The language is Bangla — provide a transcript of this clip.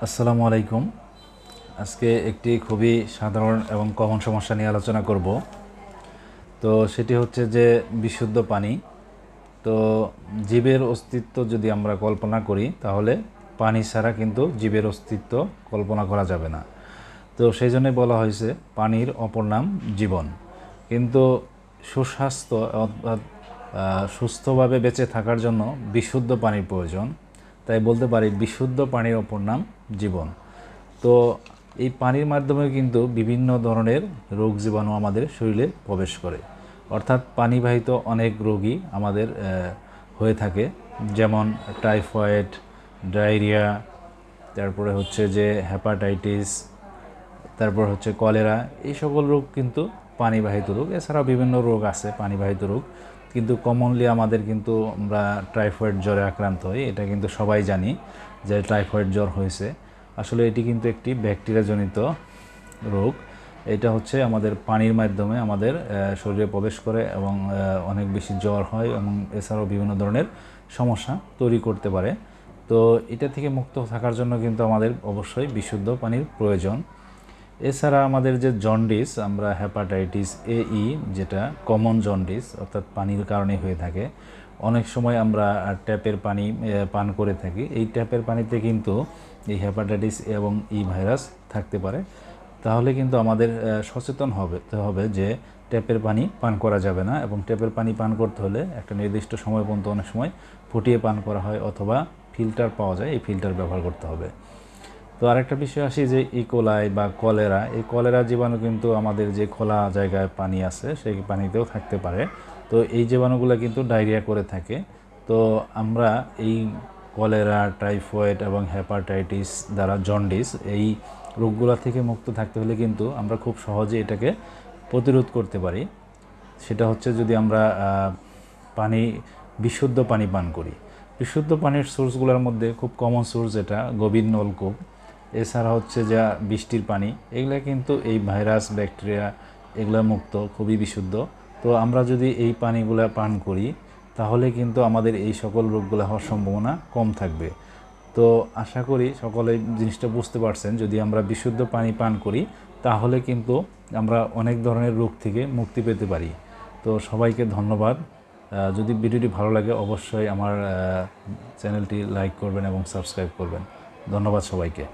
আসসালামু আলাইকুম। আজকে একটি খুবই সাধারণ এবং কমন সমস্যা নিয়ে আলোচনা করব। তো সেটি হচ্ছে যে বিশুদ্ধ পানি। তো জীবের অস্তিত্ব যদি আমরা কল্পনা করি তাহলে পানি ছাড়া কিন্তু জীবের অস্তিত্ব কল্পনা করা যাবে না। তো সেই জন্যই বলা হয়েছে পানির অপর নাম জীবন। কিন্তু সুস্বাস্থ্য অর্থাৎ সুস্থভাবে বেঁচে থাকার জন্য বিশুদ্ধ পানির প্রয়োজন। তাই বলতে পারি বিশুদ্ধ পানির অপর নাম জীবন। তো এই পানির মাধ্যমে কিন্তু বিভিন্ন ধরনের রোগ জীবাণু আমাদের শরীরে প্রবেশ করে, অর্থাৎ পানিবাহিত অনেক রোগই আমাদের হয়ে থাকে, যেমন টাইফয়েড, ডায়রিয়া, তারপরে হচ্ছে যে হেপাটাইটিস, তারপর হচ্ছে কলেরা। এই সকল রোগ কিন্তু পানিবাহিত রোগ। এছাড়াও বিভিন্ন রোগ আছে পানিবাহিত রোগ, কিন্তু কমনলি আমাদের কিন্তু আমরা টাইফয়েড জ্বরে আক্রান্ত হই। এটা কিন্তু সবাই জানি যে টাইফয়েড জ্বর হয়েছে। আসলে এটি কিন্তু একটি ব্যাকটেরিয়াজনিত রোগ। এটা হচ্ছে আমাদের পানির মাধ্যমে আমাদের শরীরে প্রবেশ করে এবং অনেক বেশি জ্বর হয় এবং এছাড়াও বিভিন্ন ধরনের সমস্যা তৈরি করতে পারে। তো এটা থেকে মুক্ত থাকার জন্য কিন্তু আমাদের অবশ্যই বিশুদ্ধ পানির প্রয়োজন। এছাড়া আমাদের যে জন্ডিস, আমরা হেপাটাইটিস এই, যেটা কমন জন্ডিস অর্থাৎ পানির কারণে হয়ে থাকে, অনেক সময় আমরা ট্যাপের পানি পান করে থাকি। এই ট্যাপের পানিতে কিন্তু এই হেপাটাইটিস এবং ভাইরাস থাকতে পারে। তাহলে কিন্তু আমাদের সচেতন হবে যে ট্যাপের পানি পান করা যাবে না, এবং ট্যাপের পানি পান করতে হলে একটা নির্দিষ্ট সময় পর্যন্ত অনেক সময় ফুটিয়ে পান করা হয়, অথবা ফিল্টার পাওয়া যায়, এই ফিল্টার ব্যবহার করতে হবে। তো আরেকটা বিষয় আসি যে ইকোলাই বা কলেরা, এই কলেরা জীবাণু কিন্তু আমাদের যে খোলা জায়গায় পানি আছে সেই পানিতেও থাকতে পারে। তো এই জীবাণুগুলো কিন্তু ডায়রিয়া করে থাকে। তো আমরা এই কলেরা, টাইফয়েড এবং হেপাটাইটিস দ্বারা জন্ডিস এই রোগগুলো থেকে মুক্ত থাকতে হলে কিন্তু আমরা খুব সহজে এটাকে প্রতিরোধ করতে পারি। সেটা হচ্ছে যদি আমরা পানি বিশুদ্ধ পানি পান করি। বিশুদ্ধ পানির সোর্সগুলোর মধ্যে খুব কমন সোর্স যেটা গভীর নলকূপ, এছাড়া হচ্ছে যা বৃষ্টির পানি, এগুলো কিন্তু এই ভাইরাস, ব্যাকটেরিয়া এগুলো মুক্ত, খুবই বিশুদ্ধ। তো আমরা যদি এই পানিগুলো পান করি তাহলে কিন্তু আমাদের এই সকল রোগগুলো হওয়ার সম্ভাবনা কম থাকবে। তো আশা করি সকলে জিনিসটা বুঝতে পারছেন, যদি আমরা বিশুদ্ধ পানি পান করি তাহলে কিন্তু আমরা অনেক ধরনের রোগ থেকে মুক্তি পেতে পারি। তো সবাইকে ধন্যবাদ। যদি ভিডিওটি ভালো লাগে অবশ্যই আমার চ্যানেলটি লাইক করবেন এবং সাবস্ক্রাইব করবেন। ধন্যবাদ সবাইকে।